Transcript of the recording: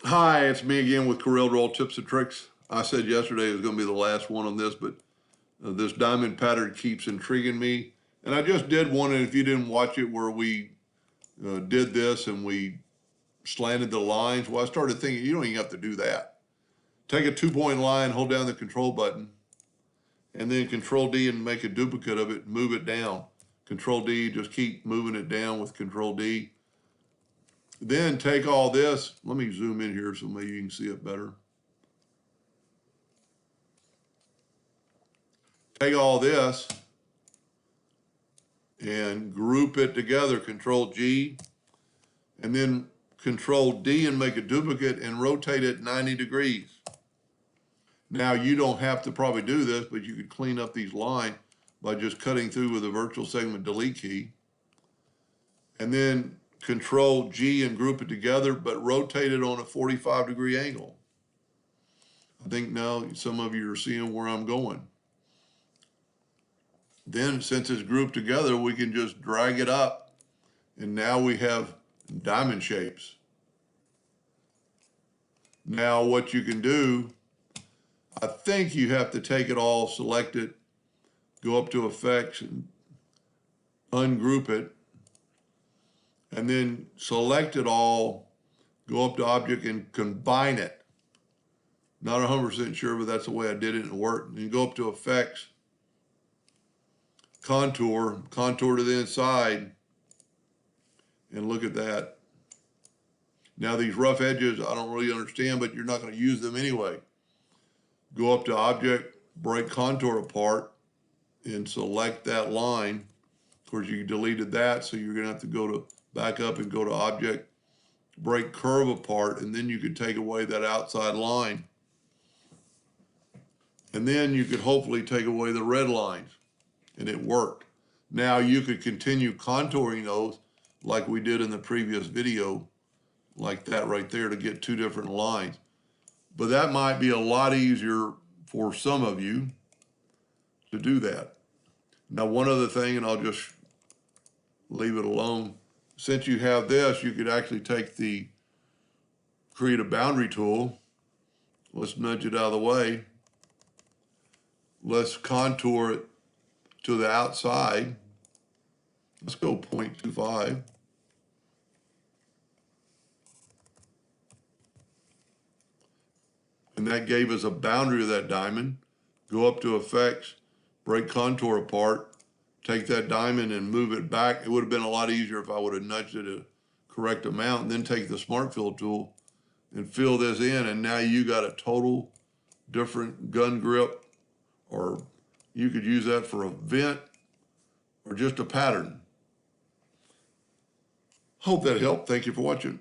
Hi, it's me again with Corel Roll Tips and Tricks. I said yesterday it was going to be the last one on this, but this diamond pattern keeps intriguing me. And I just did one, and if you didn't watch it, where we did this and we slanted the lines, well, I started thinking, you don't even have to do that. Take a 2-point line, hold down the control button, and then Control D and make a duplicate of it, move it down. Control D, just keep moving it down with Control D. Then take all this, let me zoom in here so maybe you can see it better. Take all this and group it together, Control G, and then Control D and make a duplicate and rotate it 90 degrees. Now you don't have to probably do this, but you could clean up these lines by just cutting through with the virtual segment delete key. And then Control G and group it together, but rotate it on a 45-degree angle. I think now some of you are seeing where I'm going. Then since it's grouped together, we can just drag it up, and now we have diamond shapes. Now what you can do, I think you have to take it all, select it, go up to Effects, and ungroup it, and then select it all, go up to Object and combine it. Not 100% sure, but that's the way I did it and it worked. And you go up to Effects, contour to the inside, and look at that. Now these rough edges, I don't really understand, but you're not going to use them anyway. Go up to Object, break contour apart, and select that line. Of course, you deleted that, so you're going to have to go to back up and go to Object, break curve apart, and then you could take away that outside line. And then you could hopefully take away the red lines, and it worked. Now you could continue contouring those like we did in the previous video, like that right there, to get two different lines. But that might be a lot easier for some of you to do that. Now, one other thing, and I'll just leave it alone. Since you have this, you could actually take the create a boundary tool. Let's nudge it out of the way. Let's contour it to the outside. Let's go 0.25. And that gave us a boundary of that diamond. Go up to Effects, break contour apart, take that diamond and move it back. It would have been a lot easier if I would have nudged it a correct amount, and then take the Smart Fill tool and fill this in, and now you got a total different gun grip, or you could use that for a vent or just a pattern. Hope that helped. Thank you for watching.